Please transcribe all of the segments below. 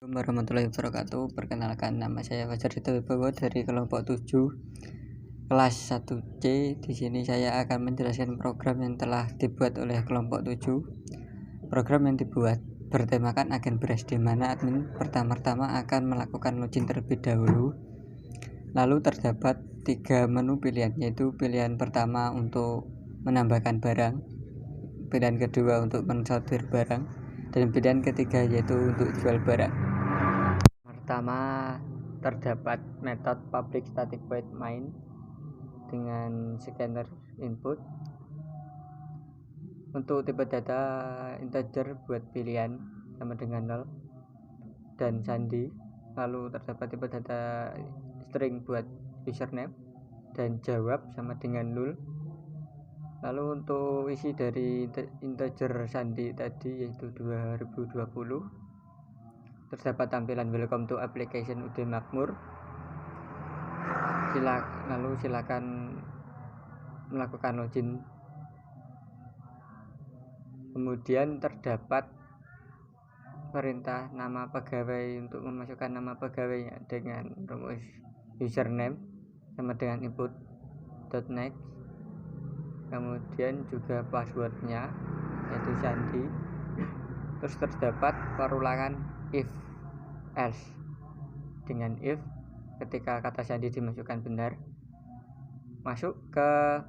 Assalamualaikum warahmatullahi wabarakatuh. Perkenalkan, nama saya Fajar Dito Wibowo dari kelompok 7 kelas 1C. Di sini saya akan menjelaskan program yang telah dibuat oleh kelompok 7. Program yang dibuat bertemakan agen beras, di mana admin pertama-tama akan melakukan login terlebih dahulu. Lalu terdapat 3 menu pilihan, yaitu pilihan pertama untuk menambahkan barang, pilihan kedua untuk mensortir barang, dan pilihan ketiga yaitu untuk jual barang. Pertama, terdapat metode public static void main dengan scanner input. Untuk tipe data integer buat pilihan sama dengan 0 dan sandi. Lalu terdapat tipe data string buat username dan jawab sama dengan 0. Lalu untuk isi dari integer sandi tadi yaitu 2020, terdapat tampilan welcome to application UD Makmur. Lalu silakan melakukan login. Kemudian terdapat perintah nama pegawai untuk memasukkan nama pegawainya dengan rumus username sama dengan input.next. Kemudian juga passwordnya yaitu sandi. Terus terdapat perulangan if else dengan if ketika kata sandi dimasukkan benar, masuk ke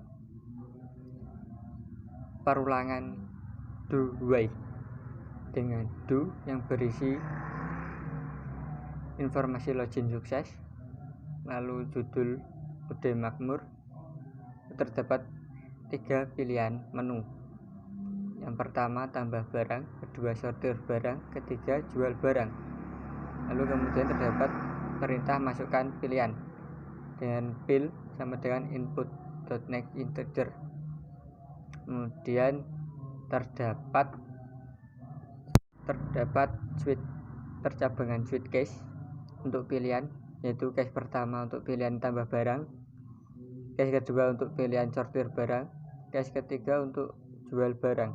perulangan do while dengan do yang berisi informasi login sukses, lalu judul UD Makmur. Terdapat 3 pilihan menu. Yang pertama tambah barang, kedua sortir barang, ketiga jual barang. Lalu kemudian terdapat perintah masukkan pilihan dengan pil sama dengan input.next integer. Kemudian terdapat percabangan switch case untuk pilihan, yaitu case pertama untuk pilihan tambah barang, case kedua untuk pilihan sortir barang, case ketiga untuk jual barang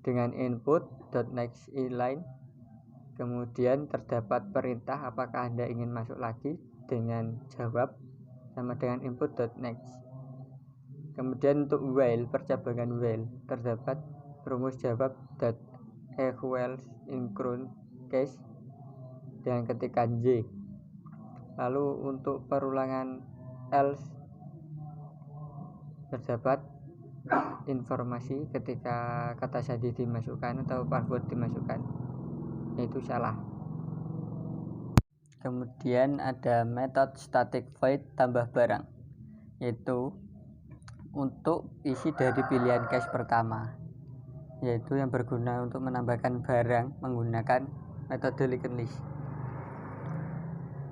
dengan input.next inline. Kemudian terdapat perintah apakah Anda ingin masuk lagi dengan jawab sama dengan input.next. Kemudian untuk while, percabangan while, terdapat rumus jawab equals include case dengan ketikan Y. Lalu untuk perulangan else terdapat informasi ketika kata sandi dimasukkan atau password dimasukkan, yaitu salah. Kemudian ada metode static void tambah barang, yaitu untuk isi dari pilihan case pertama, yaitu yang berguna untuk menambahkan barang menggunakan metode liken list.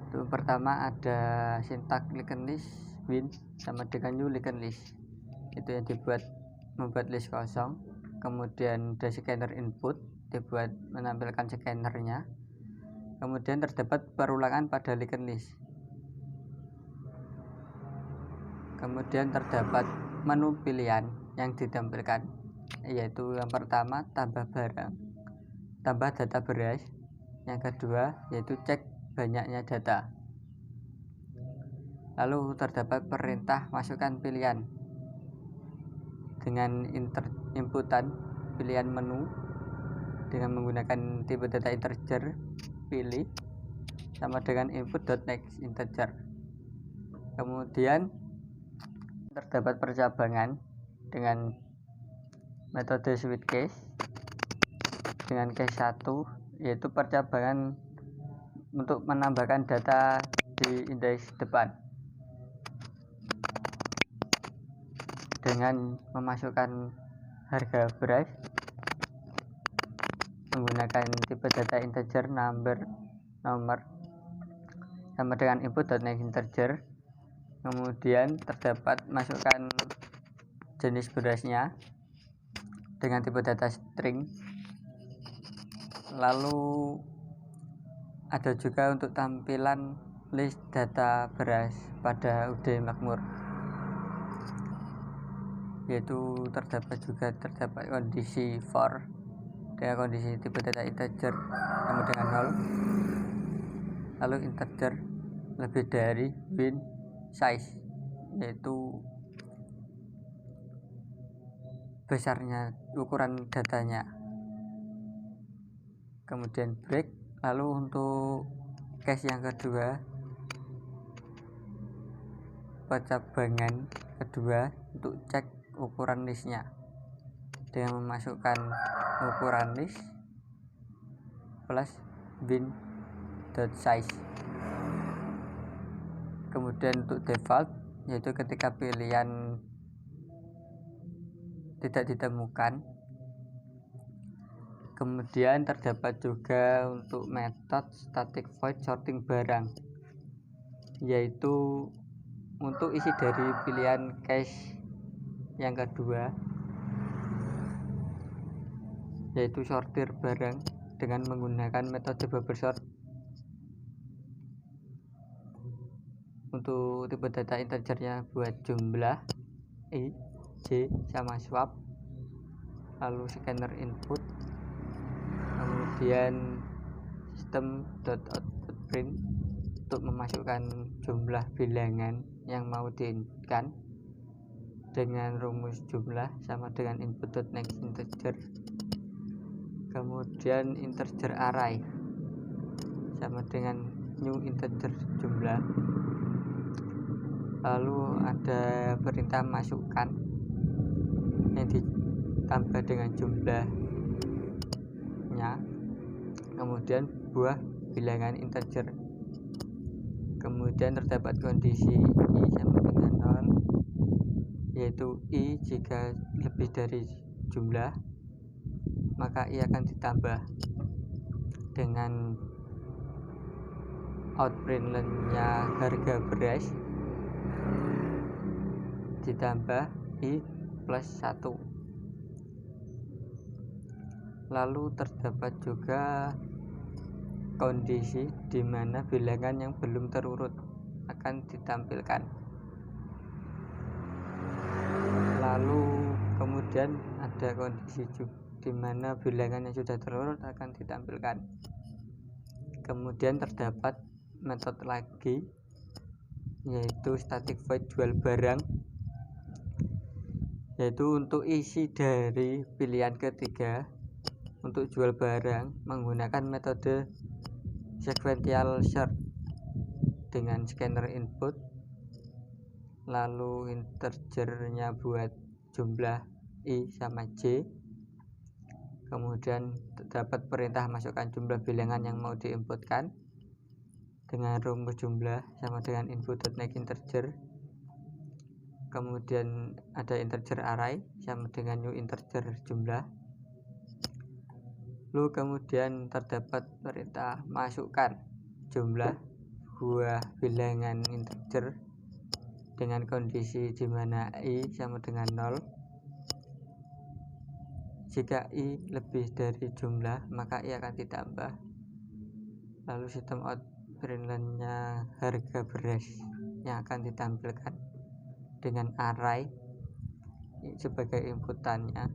Untuk pertama ada sintak liken list win sama dengan new liken list, itu yang membuat list kosong. Kemudian ada scanner input, dibuat menampilkan scannernya. Kemudian terdapat perulangan pada liken list. Kemudian terdapat menu pilihan yang ditampilkan, yaitu yang pertama tambah barang, tambah data beras. Yang kedua yaitu cek banyaknya data. Lalu terdapat perintah masukkan pilihan dengan inputan pilihan menu dengan menggunakan tipe data integer pilih sama dengan input.next integer. Kemudian terdapat percabangan dengan metode switch case dengan case 1, yaitu percabangan untuk menambahkan data di indeks depan dengan memasukkan harga beras menggunakan tipe data integer nomor sama dengan input.next integer. Kemudian terdapat masukkan jenis berasnya dengan tipe data string. Lalu ada juga untuk tampilan list data beras pada UD Makmur, yaitu terdapat kondisi for dengan kondisi tipe data integer sama dengan 0, lalu integer lebih dari bin size, yaitu besarnya ukuran datanya. Kemudian break. Lalu untuk case yang kedua, pencabangan kedua untuk cek ukuran listnya dengan memasukkan ukuran list plus bin.size. Kemudian untuk default, yaitu ketika pilihan tidak ditemukan. Kemudian terdapat juga untuk metode static void sorting barang, yaitu untuk isi dari pilihan case yang kedua, yaitu sortir barang dengan menggunakan metode bubble sort. Untuk tipe data integernya buat jumlah i, j sama swap, lalu scanner input, kemudian system.output print untuk memasukkan jumlah bilangan yang mau diinputkan dengan rumus jumlah sama dengan input.next integer, kemudian integer array sama dengan new integer jumlah, lalu ada perintah masukkan yang ditambah dengan jumlahnya, kemudian buah bilangan integer. Kemudian terdapat kondisi i sama dengan 0, yaitu i jika lebih dari jumlah maka i akan ditambah dengan outprintlnnya harga beras ditambah i plus 1. Lalu terdapat juga kondisi di mana bilangan yang belum terurut akan ditampilkan. Lalu kemudian ada kondisi di mana bilangan yang sudah terurut akan ditampilkan. Kemudian terdapat metode lagi, yaitu static void jual barang, yaitu untuk isi dari pilihan ketiga untuk jual barang menggunakan metode sequential sort dengan scanner input, lalu integernya buat jumlah i sama j, kemudian terdapat perintah masukkan jumlah bilangan yang mau diinputkan dengan rumus jumlah sama dengan input.next integer, kemudian ada integer array sama dengan new integer jumlah, lalu kemudian terdapat perintah masukkan jumlah buah bilangan integer dengan kondisi di mana i sama dengan 0. Jika i lebih dari jumlah maka i akan ditambah. Lalu sistem out printlnnya harga beras yang akan ditampilkan dengan array sebagai inputannya.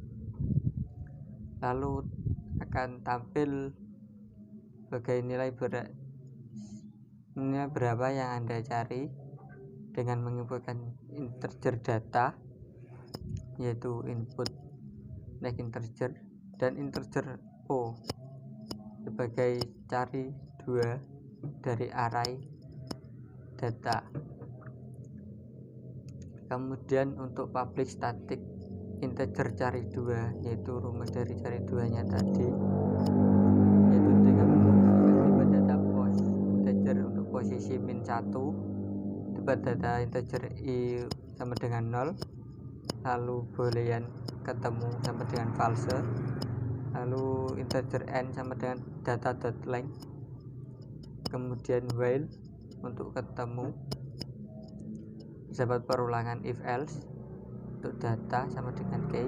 Lalu akan tampil sebagai nilai berapa yang Anda cari dengan menginputkan integer data, yaitu input next integer dan integer o sebagai cari 2 dari array data. Kemudian untuk public static integer cari 2, yaitu rumus dari cari 2 nya tadi, yaitu dengan tipe data post integer untuk posisi min 1, tipe data integer i sama dengan 0, lalu boolean ketemu sama dengan false, lalu integer n sama dengan data.length, kemudian while untuk ketemu, dapat perulangan if else untuk data sama dengan k,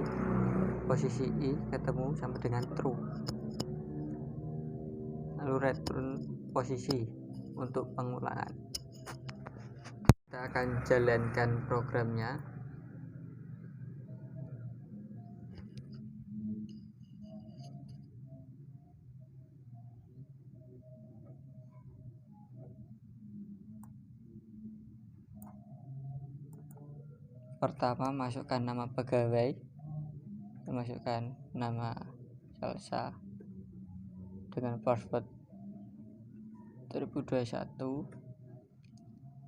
posisi i ketemu sama dengan true, lalu return posisi untuk pengulangan. Kita akan jalankan programnya. Pertama, masukkan nama pegawai, masukkan nama Salsa dengan password 2021,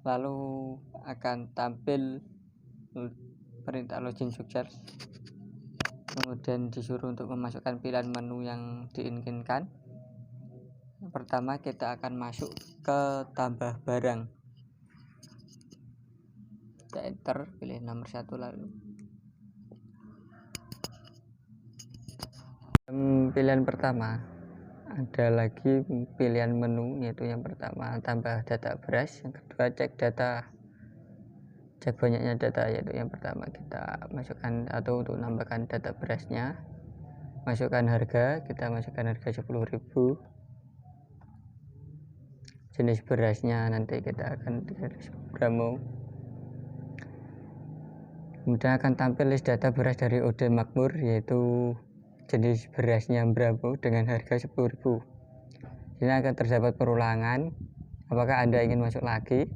lalu akan tampil perintah login sukses. Kemudian disuruh untuk memasukkan pilihan menu yang diinginkan. Pertama, kita akan masuk ke tambah barang, kita enter, pilih nomor 1, lalu pilihan pertama ada lagi pilihan menu, yaitu yang pertama tambah data beras, yang kedua cek banyaknya data, yaitu yang pertama kita masukkan atau untuk menambahkan data berasnya, masukkan harga, kita masukkan harga 10.000, jenis berasnya nanti kita akan 300 gramo. Kemudian akan tampil list data beras dari OD Makmur, yaitu jenis berasnya Bravo dengan harga 10.000. Ini akan terdapat perulangan. Apakah Anda ingin masuk lagi?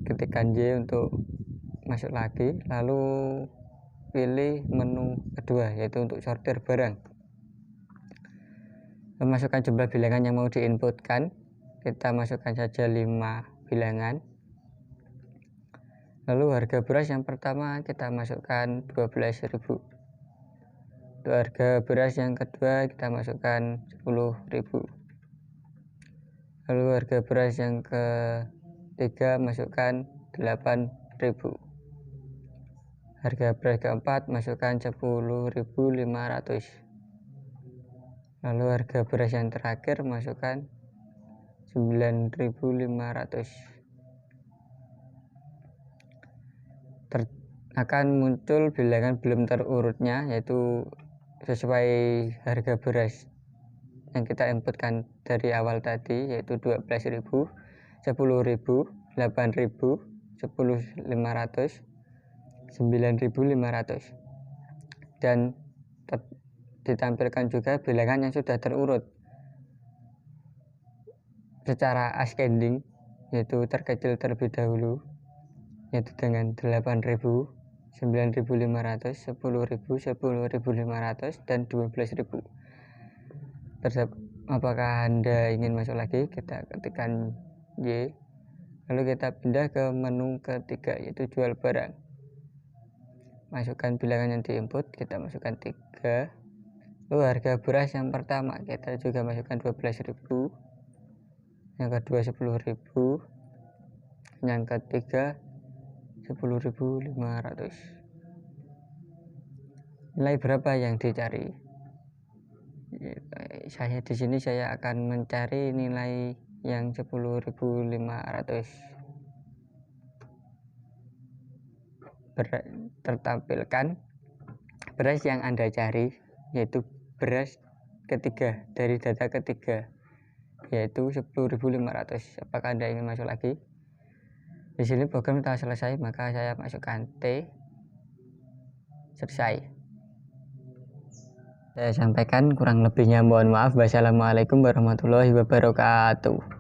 Ketikkan Y untuk masuk lagi, lalu pilih menu kedua, yaitu untuk sortir barang. Memasukkan jumlah bilangan yang mau diinputkan, kita masukkan saja 5 bilangan. Lalu harga beras yang pertama kita masukkan 12.000. Untuk harga beras yang kedua kita masukkan 10.000. Lalu harga beras yang ketiga masukkan 8.000. Harga beras keempat masukkan 10.500. Lalu harga beras yang terakhir masukkan 9.500. Akan muncul bilangan belum terurutnya, yaitu sesuai harga beras yang kita inputkan dari awal tadi, yaitu 12.000, 10.000, 8.000, 10.500, 9.500, dan ditampilkan juga bilangan yang sudah terurut secara ascending, yaitu terkecil terlebih dahulu, yaitu dengan 8.000, 9.500, 10.000, 10.500, dan 12.000. Apakah Anda ingin masuk lagi? Kita ketikkan Y, lalu kita pindah ke menu ketiga, yaitu jual barang. Masukkan bilangan yang diinput, kita masukkan 3. Lalu harga beras yang pertama kita juga masukkan 12.000, yang kedua 10.000, yang ketiga 10.500. Nilai berapa yang dicari? Di sini saya akan mencari nilai yang 10.500. Tertampilkan beras yang Anda cari, yaitu beras ketiga dari data ketiga, yaitu 10.500. Apakah Anda ingin masuk lagi? Di sini program telah selesai, maka saya masukkan T, selesai. Saya sampaikan, kurang lebihnya mohon maaf. Wassalamualaikum warahmatullahi wabarakatuh.